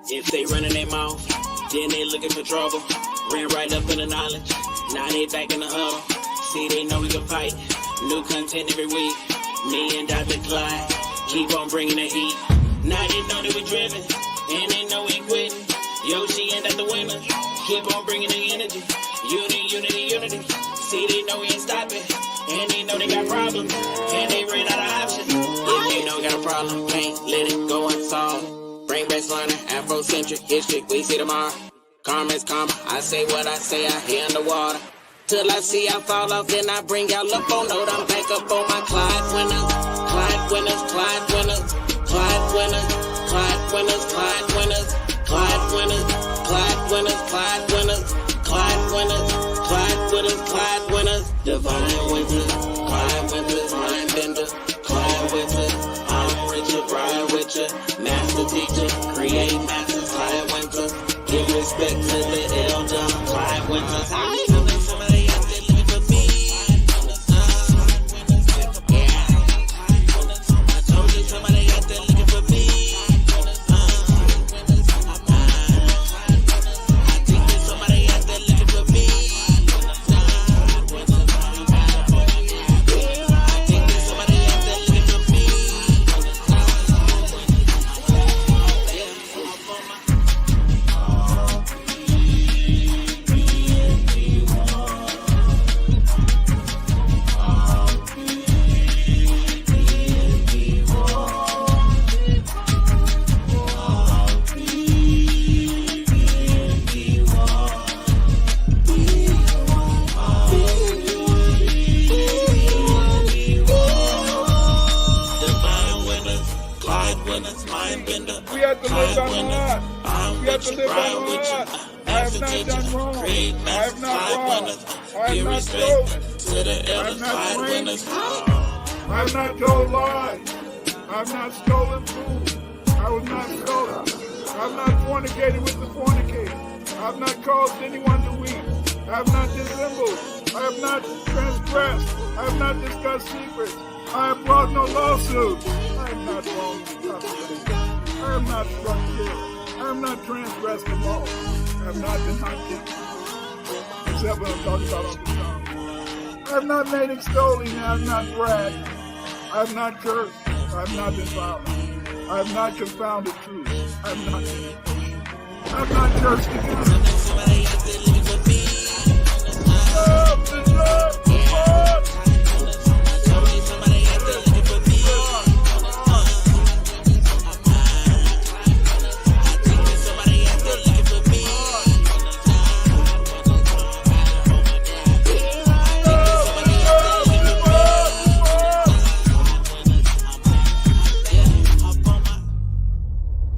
If they running their mouth, then they looking for trouble. Ran right up in the knowledge, now they back in the huddle. See, they know we can fight. New content every week. Me and Dr. Clyde keep on bringing the heat. Now they know they were driven, and they know we quitting. Yoshi and Dr. Winner keep on bringing the energy. Unity, unity, unity. See, they know we ain't stopping, and they know they got problems, and they ran out of options. If they know we got a problem, can't let it go unsolved. Bring back learning, Afrocentric history, we see tomorrow. Karma's karma, I say what I say, I hear underwater. Till I see I fall off, then I bring y'all up on note. I'm back up on my Clyde winners, Clyde winners, Clyde winners, Clyde winners, Clyde winners, Clyde winners, Clyde winners, Clyde winners, Clyde winners, Clyde winners, Clyde winners, Clyde winners. Divine winters, Clyde winters, mind bender, Clyde winters. I'm Richard, ride with ya, master teacher, create masters, Clyde winters. Give respect to the elder, Clyde winters. I know that somebody else that living for me. Yeah, I told you somebody else that looking for me. I think there's somebody else that looking for me. I think there's somebody else that looking for me. We have to live on the heart. We have to live on the heart. I have not done wrong. I have not wrong. I have not stolen. I have not drank. I have not told lies. I have not stolen food. I was not stolen. I have not fornicated with the fornicator. I have not caused anyone to weep. I have not dissembled. I have not transgressed. I have not discussed secrets. I have brought no lawsuits. I am not wrong. I am not struck kill. I am not transgressed the law. I have not been hunted. Except when I'm talking about on the tongue. I have not made extolling. I have not bragged. I have not cursed. I have not been violent. I have not confounded truth. I have not been impatient. I have not cursed against.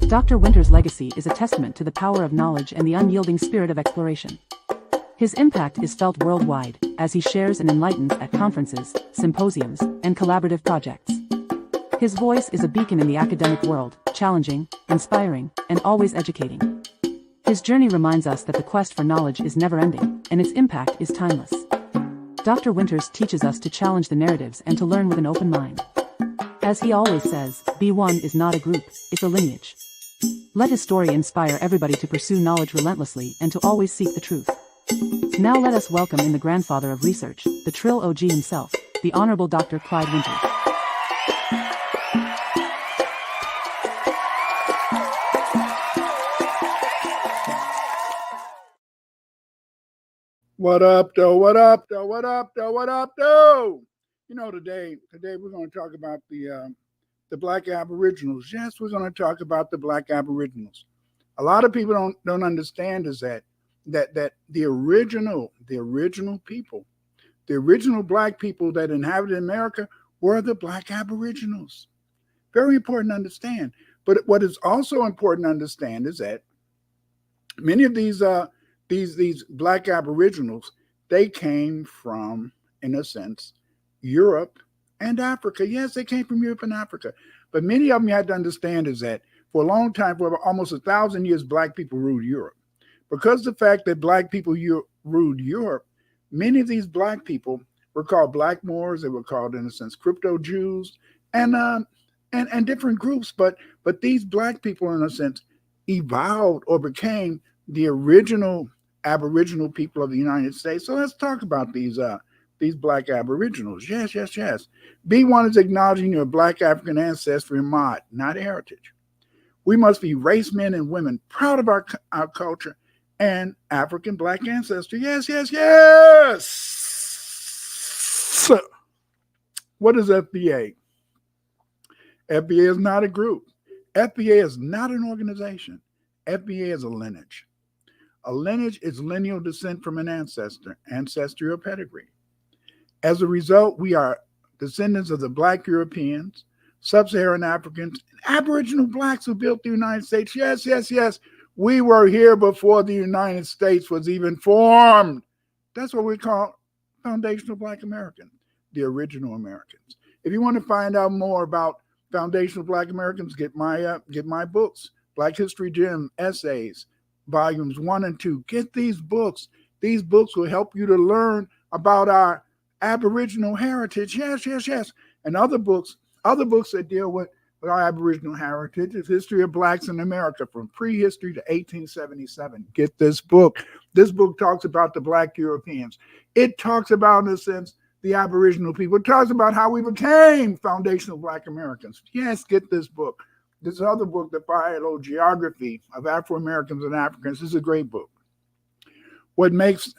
Dr. Winter's legacy is a testament to the power of knowledge and the unyielding spirit of exploration. His impact is felt worldwide, as he shares and enlightens at conferences, symposiums, and collaborative projects. His voice is a beacon in the academic world, challenging, inspiring, and always educating. His journey reminds us that the quest for knowledge is never-ending, and its impact is timeless. Dr. Winters teaches us to challenge the narratives and to learn with an open mind. As he always says, B1 is not a group, it's a lineage. Let his story inspire everybody to pursue knowledge relentlessly and to always seek the truth. Now let us welcome in the grandfather of research, the Trill OG himself, the Honorable Dr. Clyde Winter. What up, though? What up, though? What up, though? What up, though? You know, today we're going to talk about the Black Aboriginals. Yes, we're going to talk about the Black Aboriginals. A lot of people don't understand is that the original people, the original Black people that inhabited America were the Black Aboriginals. Very important to understand. But what is also important to understand is that many of these Black Aboriginals, they came from, in a sense, Europe and Africa. Yes, they came from Europe and Africa. But many of them you had to understand is that for a long time, for almost 1,000 years, Black people ruled Europe. Because the fact that black people ruled Europe, many of these black people were called black Moors. They were called, in a sense, crypto Jews, and different groups. But these black people, in a sense, evolved or became the original Aboriginal people of the United States. So let's talk about these Black Aboriginals. Yes. B1 is acknowledging your Black African ancestry and mod, not heritage. We must be race men and women, proud of our culture and African Black ancestry. Yes. What is FBA? FBA is not a group. FBA is not an organization. FBA is a lineage. A lineage is lineal descent from an ancestral pedigree. As a result, we are descendants of the Black Europeans, Sub-Saharan Africans, and Aboriginal Blacks who built the United States. Yes. We were here before the United States was even formed. That's what we call foundational Black Americans, the original Americans. If you want to find out more about foundational Black Americans, get my books, Black History Gym Essays, Volumes 1 and 2. Get these books. These books will help you to learn about our Aboriginal heritage. Yes. And other books that deal with our Aboriginal heritage is History of Blacks in America from prehistory to 1877. Get this book. This book talks about the Black Europeans. It talks about, in a sense, the Aboriginal people. It talks about how we became foundational Black Americans. Yes, get this book. This other book, The Phylogeography of Afro-Americans and Africans, is a great book. What makes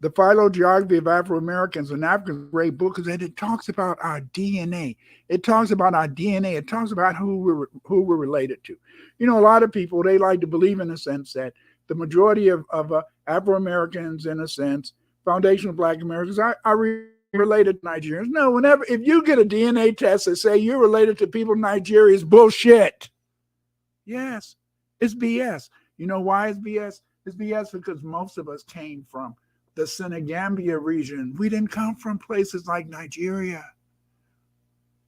The Phylogeography of Afro-Americans and Africans a great book is that it talks about our DNA. It talks about our DNA. It talks about who we're related to. You know, a lot of people, they like to believe, in a sense, that the majority of Afro-Americans, in a sense, foundational Black Americans, are related to Nigerians. No, if you get a DNA test that say you're related to people in Nigeria, it's bullshit. Yes, it's BS. You know why it's BS? It's BS because most of us came from the Senegambia region. We didn't come from places like Nigeria.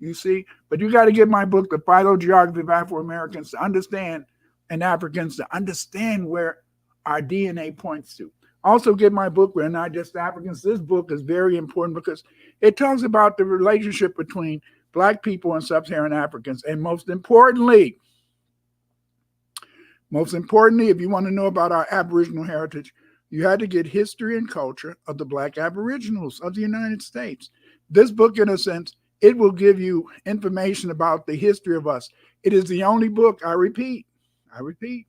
You see? But you got to get my book, The Phylogeography of Afro-Americans, to understand, and Africans to understand where our DNA points to. Also get my book, We're Not Just Africans. This book is very important because it talks about the relationship between Black people and Sub-Saharan Africans. And most importantly, if you want to know about our Aboriginal heritage, you had to get history and culture of the Black Aboriginals of the United States. This book, in a sense, it will give you information about the history of us. It is the only book, I repeat, it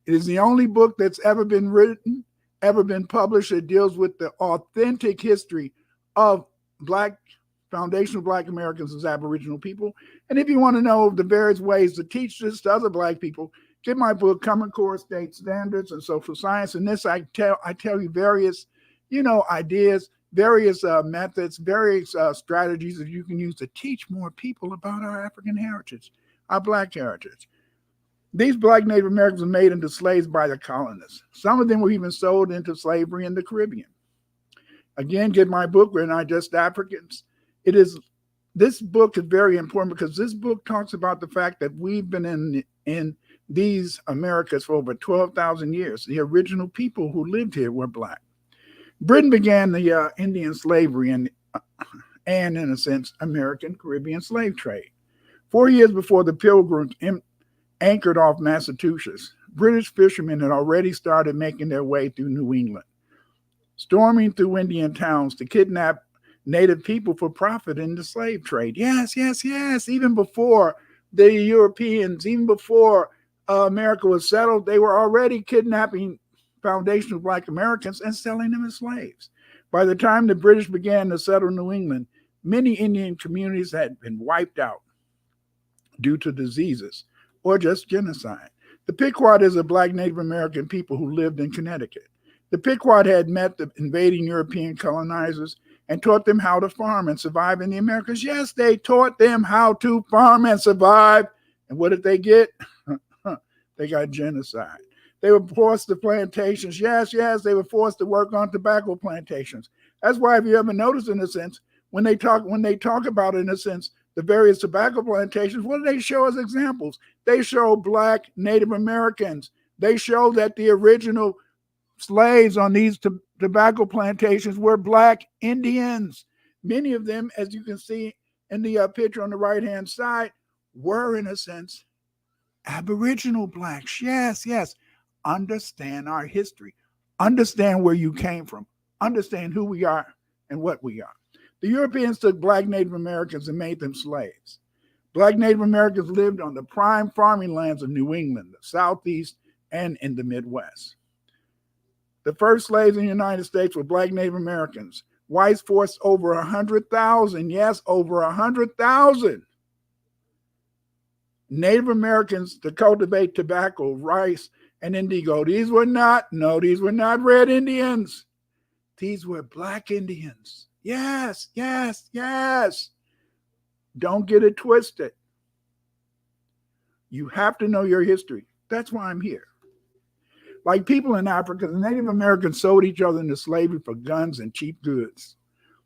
is the only book that's ever been written, ever been published that deals with the authentic history of foundational Black Americans as Aboriginal people. And if you want to know the various ways to teach this to other Black people, get my book, Common Core State Standards and Social Science. In this, I tell you various, ideas, various methods, various strategies that you can use to teach more people about our African heritage, our Black heritage. These Black Native Americans were made into slaves by the colonists. Some of them were even sold into slavery in the Caribbean. Again, get my book, We're Not Just Africans. This book is very important because this book talks about the fact that we've been in these Americas for over 12,000 years. The original people who lived here were Black. Britain began the Indian slavery and, in a sense, American Caribbean slave trade. 4 years before the Pilgrims anchored off Massachusetts, British fishermen had already started making their way through New England, storming through Indian towns to kidnap Native people for profit in the slave trade. Yes. Even before the Europeans, even before America was settled, they were already kidnapping foundational Black Americans and selling them as slaves. By the time the British began to settle New England, many Indian communities had been wiped out due to diseases or just genocide. The Pequot is a Black Native American people who lived in Connecticut. The Pequot had met the invading European colonizers and taught them how to farm and survive in the Americas. Yes, they taught them how to farm and survive. And what did they get? They got genocide. They were forced to plantations. Yes, they were forced to work on tobacco plantations. That's why, if you ever notice, in a sense, when they talk about, in a sense, the various tobacco plantations, what do they show as examples? They show Black Native Americans They show that the original slaves on these tobacco plantations were Black Indians. Many of them, as you can see in the picture on the right-hand side, were, in a sense, Aboriginal Blacks. Yes, yes. Understand our history. Understand where you came from. Understand who we are and what we are. The Europeans took Black Native Americans and made them slaves. Black Native Americans lived on the prime farming lands of New England, the Southeast, and in the Midwest. The first slaves in the United States were Black Native Americans. Whites forced over 100,000, yes, over 100,000 Native Americans to cultivate tobacco, rice, and indigo. These were not Red Indians. These were Black Indians. Yes, yes, yes. Don't get it twisted. You have to know your history. That's why I'm here. Like people in Africa, the Native Americans sold each other into slavery for guns and cheap goods.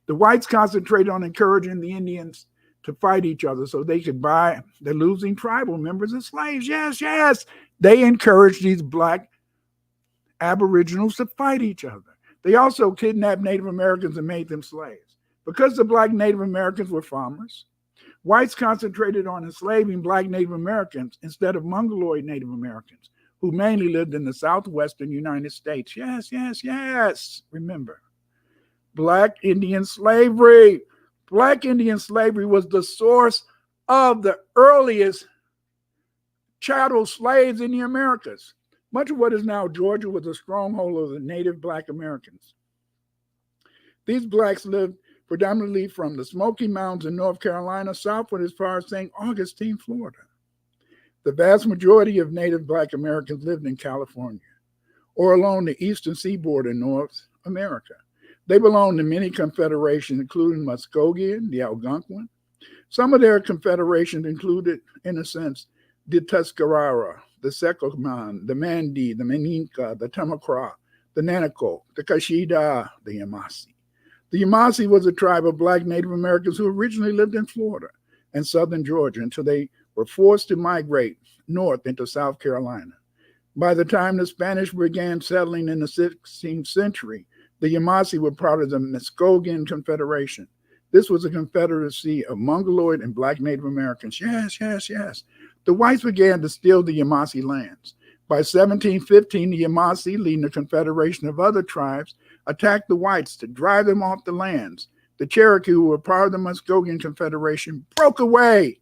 The whites concentrated on encouraging the Indians to fight each other so they could buy the losing tribal members as slaves. Yes, yes. They encouraged these Black Aboriginals to fight each other. They also kidnapped Native Americans and made them slaves. Because the Black Native Americans were farmers, whites concentrated on enslaving Black Native Americans instead of Mongoloid Native Americans, who mainly lived in the southwestern United States. Yes, yes, yes. Remember, Black Indian slavery. Black Indian slavery was the source of the earliest chattel slaves in the Americas. Much of what is now Georgia was a stronghold of the native Black Americans. These Blacks lived predominantly from the Smoky Mountains in North Carolina southward as far as St. Augustine, Florida. The vast majority of native Black Americans lived in California or along the eastern seaboard in North America. They belonged to many confederations, including Muskogean, the Algonquin. Some of their confederations included, in a sense, the Tuscarora, the Secoman, the Mandi, the Meninka, the Tamakra, the Nanaco, the Kashida, the Yamasee. The Yamasee was a tribe of Black Native Americans who originally lived in Florida and southern Georgia until they were forced to migrate north into South Carolina. By the time the Spanish began settling in the 16th century, the Yamasee were part of the Muskogean Confederation. This was a confederacy of Mongoloid and Black Native Americans. Yes, yes, yes. The whites began to steal the Yamasee lands. By 1715, the Yamasee, leading a confederation of other tribes, attacked the whites to drive them off the lands. The Cherokee, who were part of the Muskogean Confederation, broke away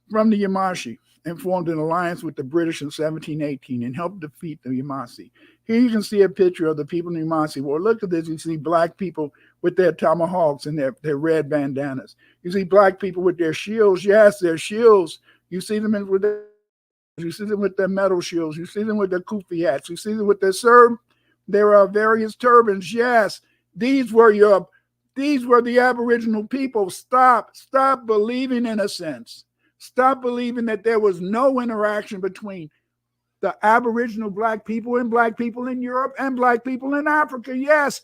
from the Yamasee and formed an alliance with the British in 1718 and helped defeat the Yamasee. Here you can see a picture of the people in the Yamasee War. Look at this. You see Black people with their tomahawks and their red bandanas. You see Black people with their shields. Yes, their shields. You see them with their metal shields. You see them with their kufi hats. You see them with their various turbans. Yes, these were the Aboriginal people. Stop believing, in a sense. Stop believing that there was no interaction between the Aboriginal Black people and Black people in Europe and Black people in Africa. Yes,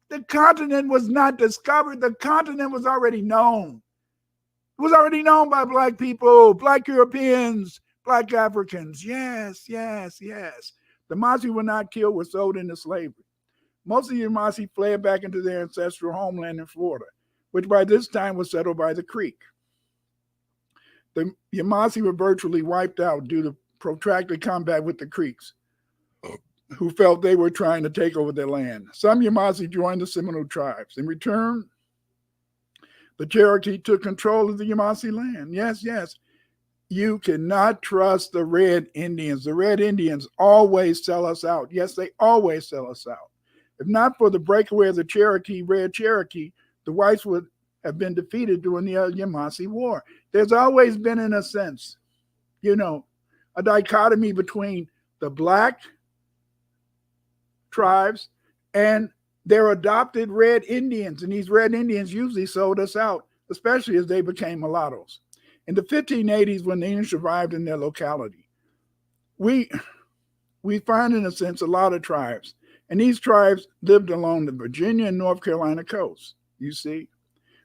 the continent was not discovered. The continent was already known. It was already known by Black people, Black Europeans, Black Africans. Yes, yes, yes. The Yamasee were not killed, were sold into slavery. Most of the Yamasee fled back into their ancestral homeland in Florida, which by this time was settled by the Creek. The Yamasee were virtually wiped out due to protracted combat with the Creeks, who felt they were trying to take over their land. Some Yamasee joined the Seminole tribes. In return, the Cherokee took control of the Yamasee land. Yes, yes. You cannot trust the Red Indians. The Red Indians always sell us out. Yes, they always sell us out. If not for the breakaway of the Red Cherokee, the whites would have been defeated during the Yamasee War. There's always been, in a sense, a dichotomy between the Black tribes and their adopted Red Indians. And these Red Indians usually sold us out, especially as they became mulattoes. In the 1580s, when the English arrived in their locality, we find, in a sense, a lot of tribes. And these tribes lived along the Virginia and North Carolina coast, you see.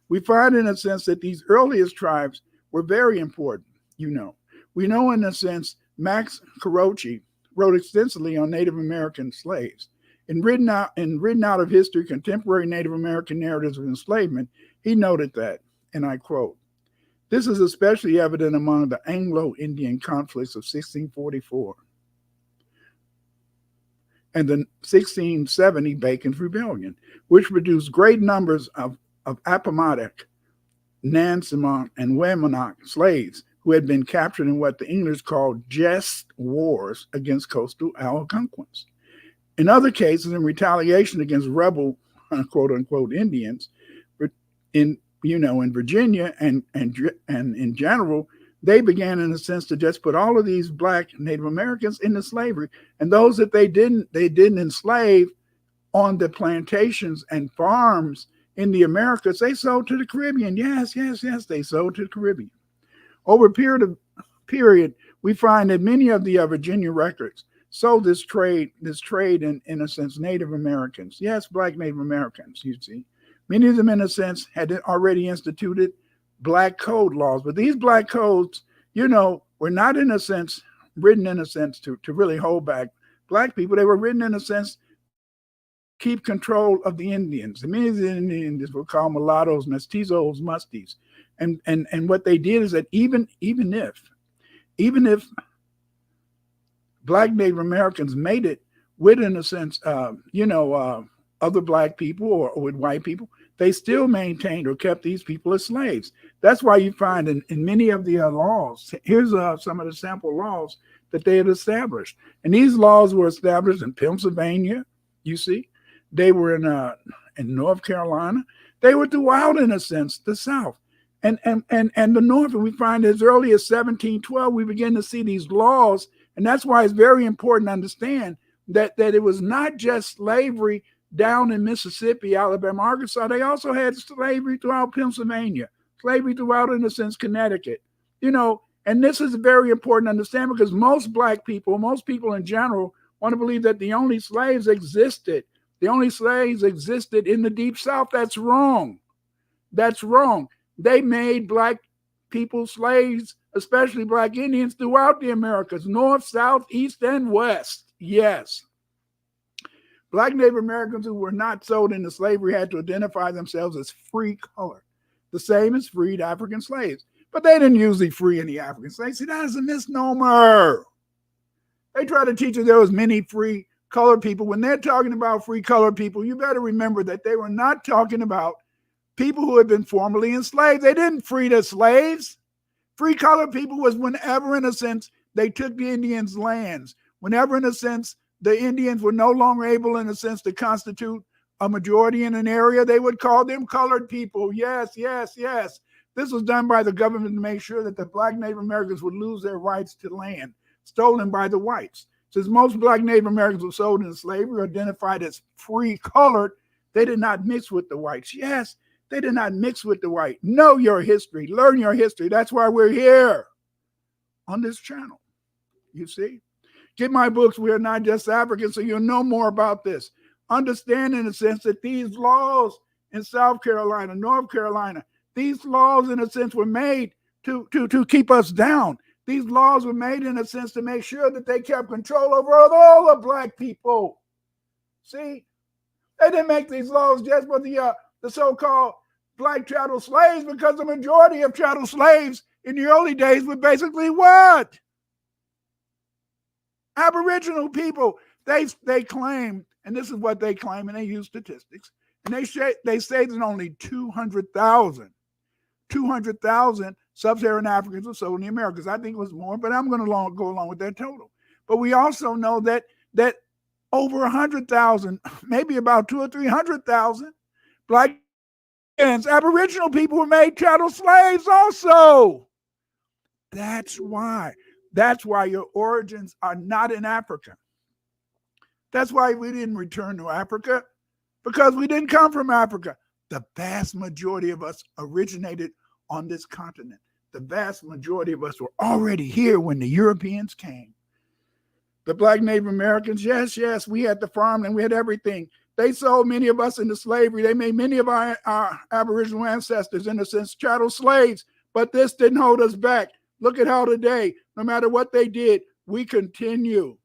We find, in a sense, that these earliest tribes were very important, We know, in a sense, Max Carochi wrote extensively on Native American slaves. In Written Out of History, Contemporary Native American Narratives of Enslavement, he noted that, and I quote, "This is especially evident among the Anglo-Indian conflicts of 1644 and the 1670 Bacon's Rebellion, which produced great numbers of Appomattox, Nansemond, and Wemonock slaves who had been captured in what the English called just wars against coastal Algonquins. In other cases, in retaliation against rebel, quote unquote, Indians, in Virginia and in general, they began, in a sense, to just put all of these Black Native Americans into slavery, and those that they didn't enslave on the plantations and farms in the Americas, they sold to the Caribbean. Yes, they sold to the Caribbean. Over a period, we find that many of the Virginia records sold this trade in a sense, Native Americans. Yes, Black Native Americans, you see. Many of them, in a sense, had already instituted Black code laws. But these Black codes, were not, in a sense, written in a sense to really hold back Black people. They were written in a sense keep control of the Indians. And many of the Indians were called mulattoes, mestizos, musties. And what they did is that even if Black Native Americans made it with, in a sense, other Black people or with white people, they still maintained or kept these people as slaves. That's why you find in many of the laws, here's some of the sample laws that they had established. And these laws were established in Pennsylvania, you see. They were in North Carolina. They were throughout, in a sense, the South. And the North, and we find as early as 1712, we begin to see these laws. And that's why it's very important to understand that it was not just slavery down in Mississippi, Alabama, Arkansas. They also had slavery throughout Pennsylvania, slavery throughout, in a sense, Connecticut. And this is very important to understand because most Black people, most people in general, want to believe that the only slaves existed. The only slaves existed in the Deep South. That's wrong. That's wrong. They made Black people slaves, especially Black Indians, throughout the Americas, North, South, East, and West. Yes. Black Native Americans who were not sold into slavery had to identify themselves as free color, the same as freed African slaves. But they didn't usually free any African slaves. See, that is a misnomer. They try to teach us there was many free colored people. When they're talking about free colored people, you better remember that they were not talking about people who had been formerly enslaved. They didn't free the slaves. Free colored people was whenever, in a sense, they took the Indians' lands. Whenever, in a sense, the Indians were no longer able, in a sense, to constitute a majority in an area, they would call them colored people. Yes. This was done by the government to make sure that the Black Native Americans would lose their rights to land stolen by the whites. Since most Black Native Americans were sold into slavery or identified as free colored, they did not mix with the whites. Yes, they did not mix with the white. Know your history. Learn your history. That's why we're here on this channel. You see? Get my books. We Are Not Just Africans, so you'll know more about this. Understand, in a sense, that these laws in South Carolina, North Carolina, these laws, in a sense, were made to keep us down. These laws were made, in a sense, to make sure that they kept control over all the Black people. See? They didn't make these laws just for the so-called Black chattel slaves, because the majority of chattel slaves in the early days were basically what? Aboriginal people. They claim, and this is what they claim, and they use statistics, and they say that only 200,000 sub-Saharan Africans were sold in the Americas. I think it was more, but I'm going to go along with that total. But we also know that over 100,000, maybe about 200,000 or 300,000 Black and Aboriginal people were made chattel slaves also. That's why your origins are not in Africa. That's why we didn't return to Africa, because we didn't come from Africa. The vast majority of us originated on this continent. The vast majority of us were already here when the Europeans came. The Black Native Americans, yes, we had the farm and we had everything. They sold many of us into slavery. They made many of our Aboriginal ancestors, in a sense, chattel slaves, but this didn't hold us back. Look at how today, no matter what they did, We continue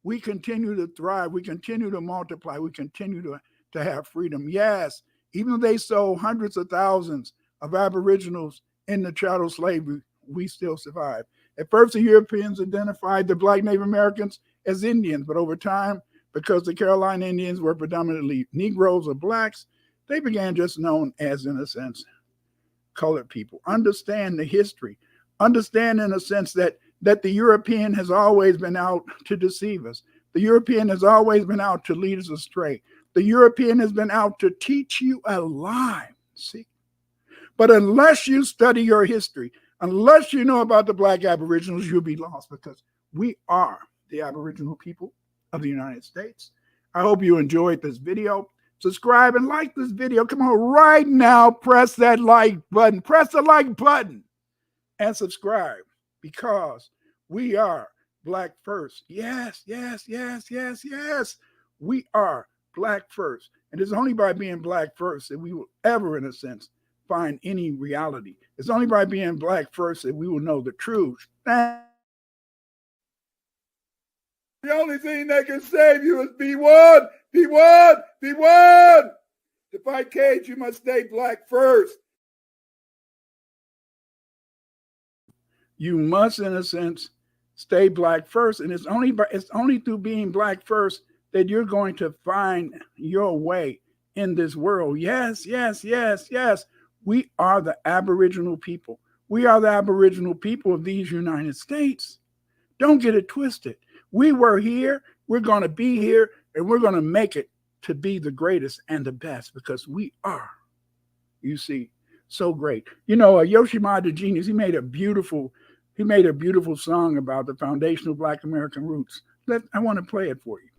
to thrive. We continue to multiply. We continue to have freedom. Yes, even though they sold hundreds of thousands of Aboriginals into chattel slavery, we still survive. At first, the Europeans identified the Black Native Americans as Indians, but over time, because the Carolina Indians were predominantly Negroes or Blacks, they began just known as, in a sense, colored people. Understand the history. Understand, in a sense, that the European has always been out to deceive us. The European has always been out to lead us astray. The European has been out to teach you a lie. See? But unless you study your history, unless you know about the Black Aboriginals, you'll be lost, because we are the Aboriginal people of the United States. I hope you enjoyed this video. Subscribe and like this video. Come on, right now, press that like button. Press the like button and subscribe, because we are Black first. Yes, yes, yes, yes, yes. We are Black first. And it's only by being Black first that we will ever, in a sense, find any reality. It's only by being Black first that we will know the truth. The only thing that can save you is be one, be one, be one. To fight cage, you must stay Black first. You must, in a sense, stay Black first. And it's only through being Black first that you're going to find your way in this world. Yes, yes, yes, yes. We are the Aboriginal people. We are the Aboriginal people of these United States. Don't get it twisted. We were here, we're going to be here, and we're going to make it to be the greatest and the best, because we are, you see, so great. You know, Yoshima the Genius, he made a beautiful song about the foundational Black American roots. I want to play it for you.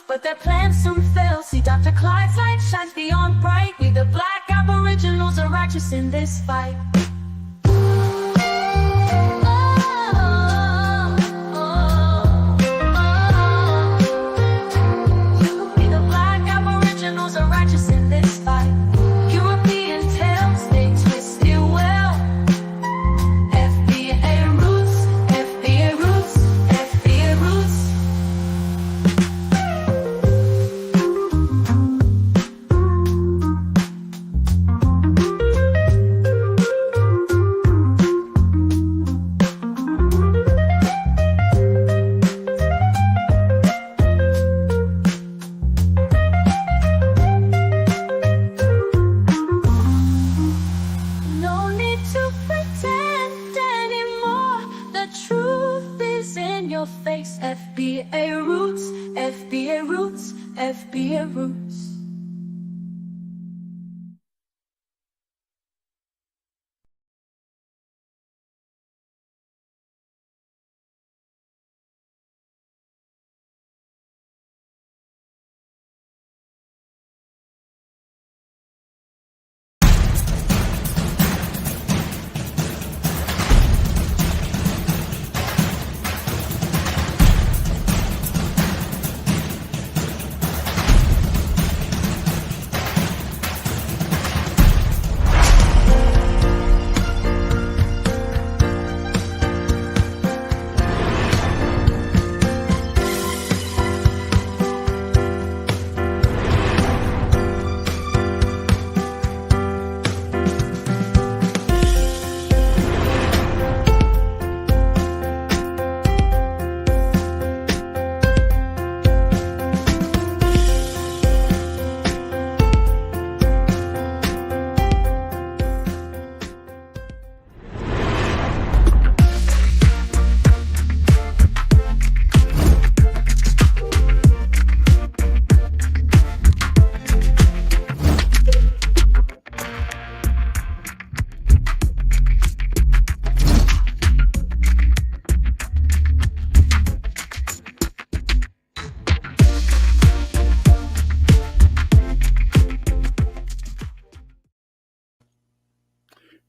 But their plans soon fail. See, Dr. Clyde's light shines beyond bright. We the Black Aboriginals are righteous in this fight. We the Black Aboriginals are righteous in this fight. European tales, they twist it well. FBA roots, FBA roots, FBA roots.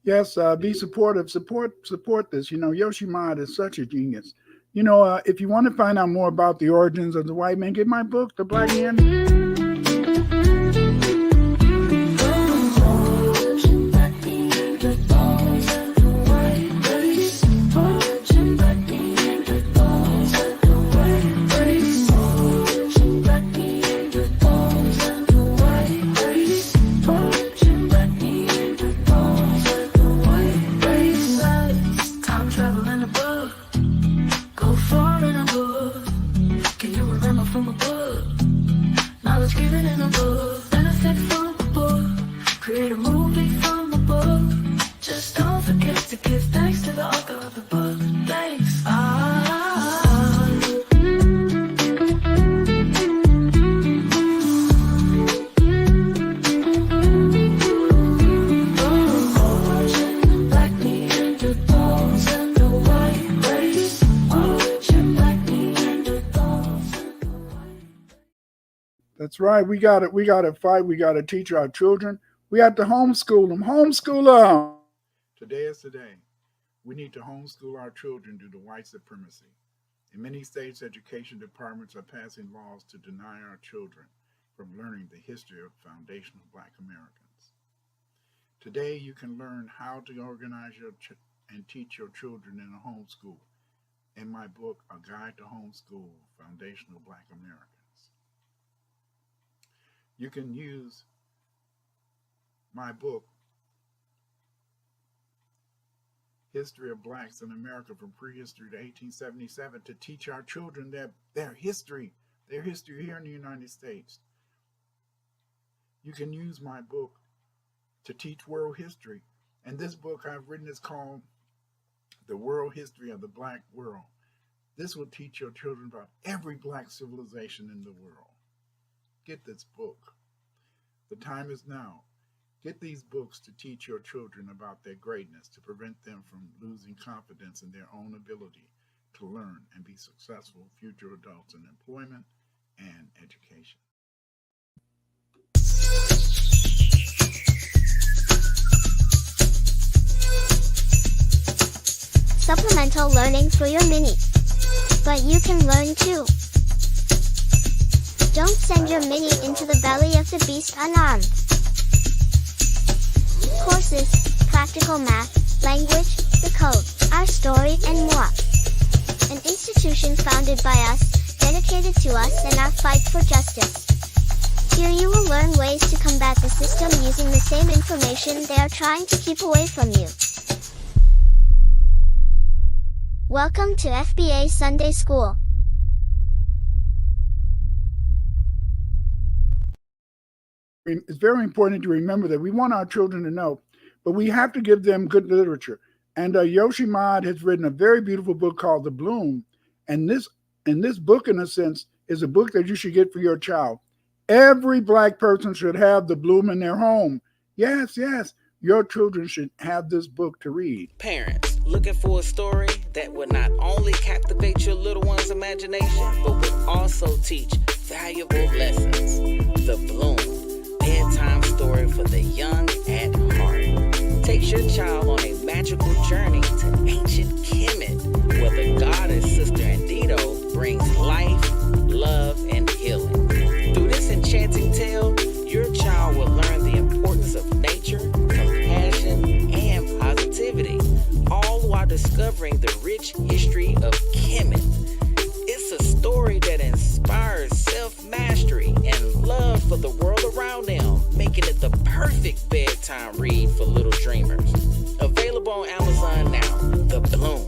Yes, be supportive. Support this. Yoshi Mod is such a genius. If you want to find out more about the origins of the white man, get my book, The Black Man. That's right. We got to fight. We got to teach our children. We have to homeschool them. Homeschool them. Today is today. We need to homeschool our children due to white supremacy. In many states, education departments are passing laws to deny our children from learning the history of foundational Black Americans. Today, you can learn how to organize and teach your children in a homeschool in my book, A Guide to Homeschool Foundational Black Americans. You can use my book, History of Blacks in America from Prehistory to 1877, to teach our children their history here in the United States. You can use my book to teach world history. And this book I've written is called The World History of the Black World. This will teach your children about every Black civilization in the world. Get this book. The time is now. Get these books to teach your children about their greatness, to prevent them from losing confidence in their own ability to learn and be successful future adults in employment and education. Supplemental learning for your mini. But you can learn too. Don't send your mini into the belly of the beast unarmed. Courses, practical math, language, the code, our story, and more. An institution founded by us, dedicated to us and our fight for justice. Here you will learn ways to combat the system using the same information they are trying to keep away from you. Welcome to FBA Sunday School. It's very important to remember that we want our children to know, but we have to give them good literature. And Yoshi Mod has written a very beautiful book called The Bloom. And this book, in a sense, is a book that you should get for your child. Every Black person should have The Bloom in their home. Yes, your children should have this book to read. Parents, looking for a story that would not only captivate your little one's imagination, but would also teach valuable lessons. The Bloom. Bedtime story for the young at heart. Takes your child on a magical journey to ancient Kemet, where the goddess Sister Andito brings life, love, and healing. Through this enchanting tale, your child will learn the importance of nature, compassion, and positivity, all while discovering the rich history of Kemet. It's a story that inspires self-mastery and love for the world around them, making it the perfect bedtime read for little dreamers. Available on Amazon now, The Bloom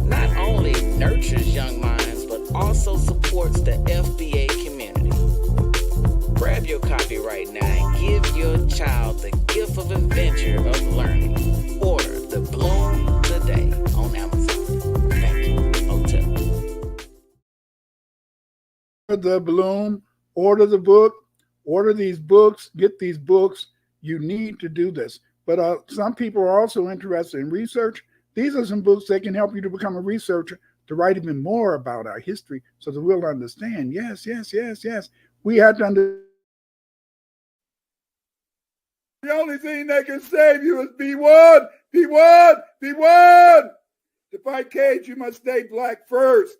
not only nurtures young minds, but also supports the FBA community. Grab your copy right now and give your child the gift of adventure of learning. Order The Bloom today on Amazon. Thank you. Hotel. The Bloom, order the book, order these books, get these books. You need to do this. But some people are also interested in research. These are some books that can help you to become a researcher, to write even more about our history so that we'll understand. Yes. We have to understand. The only thing that can save you is be one. P1, P1. To fight Cage, you must stay black first.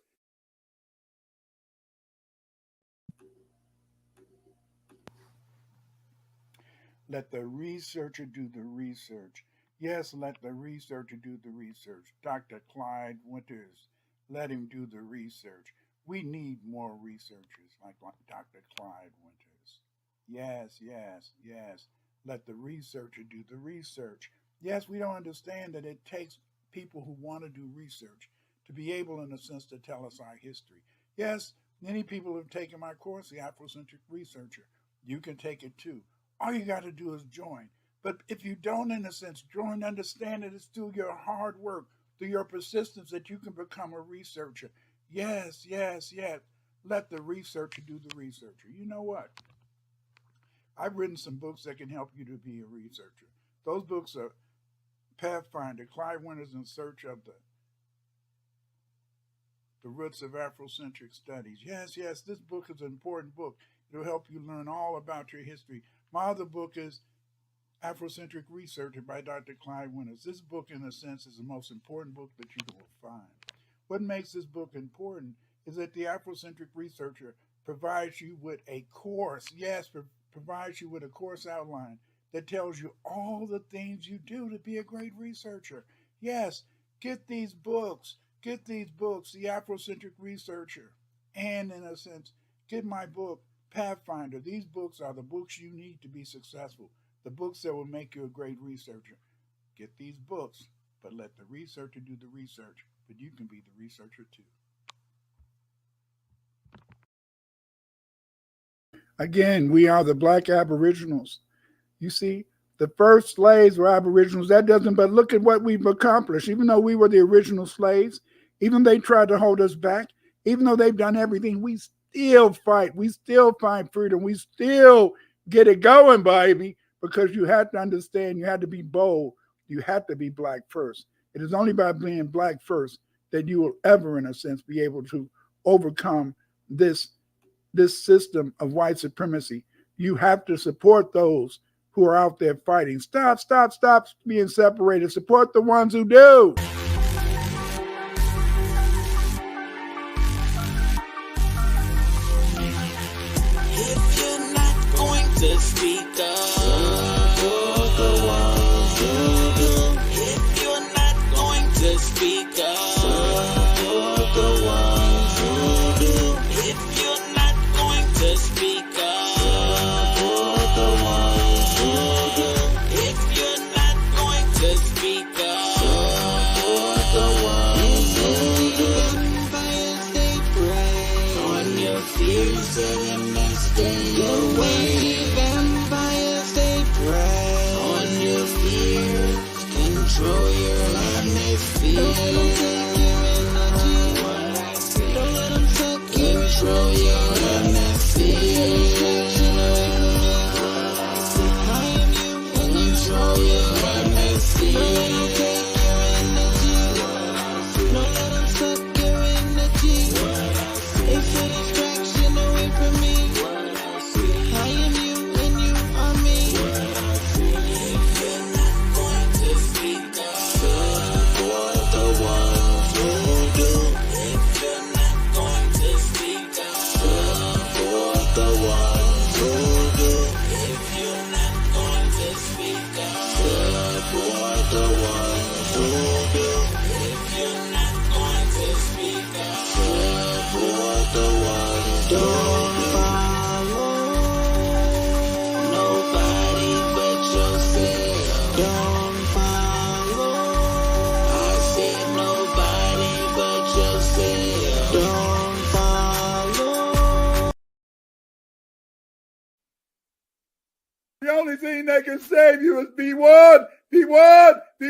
Let the researcher do the research. Yes, let the researcher do the research. Dr. Clyde Winters, let him do the research. We need more researchers like Dr. Clyde Winters. Yes, yes, yes. Let the researcher do the research. Yes, we don't understand that it takes people who want to do research to be able, in a sense, to tell us our history. Yes, many people have taken my course, The Afrocentric Researcher. You can take it too. All you got to do is join. But if you don't, in a sense, join, understand that it's through your hard work, through your persistence that you can become a researcher. Yes, yes, yes. Let the researcher do the researcher. You know what? I've written some books that can help you to be a researcher. Those books are Pathfinder, Clyde Winters in Search of the Roots of Afrocentric Studies. Yes, yes, this book is an important book. It'll help you learn all about your history. My other book is Afrocentric Researcher by Dr. Clyde Winters. This book, in a sense, is the most important book that you will find. What makes this book important is that the Afrocentric Researcher provides you with a course, yes, provides you with a course outline that tells you all the things you do to be a great researcher. Yes, get these books, The Afrocentric Researcher, and in a sense, get my book, Pathfinder. These books are the books you need to be successful, the books that will make you a great researcher. Get these books, but let the researcher do the research, but you can be the researcher too. Again, we are the Black Aboriginals. You see, the first slaves were Aboriginals. That doesn't, but look at what we've accomplished. Even though we were the original slaves, even though they tried to hold us back, even though they've done everything, we still fight. We still find freedom. We still get it going, baby, because you had to understand, you had to be bold. You had to be black first. It is only by being black first that you will ever, in a sense, be able to overcome this system of white supremacy. You have to support those who are out there fighting. Stop being separated. Support the ones who do. If you're not going to speak up, support the ones who do. If you're not going to speak up, support the ones who do. If you're not going to speak up, support the ones who do. If you're not going to speak up, support the ones who do. Vampires, they prey on your fears and they stay away. Vampires, they prey on your fears, control your atmosphere. Don't let them take your energy. Don't let them suck your control your atmosphere. I am you and control your atmosphere. Don't let them take your energy. Don't let them suck your energy. It's a distraction away from me. I am you and you are me. If you're not going to speak up, support the ones who do. If you're not going to speak up, support the ones who do. If you're not going to speak up, support the ones who do. If you're not going to speak up, support the ones who do. Don't follow nobody but yourself. Don't follow, I said nobody but yourself. Don't follow. The only thing that can save you is be one, be one, be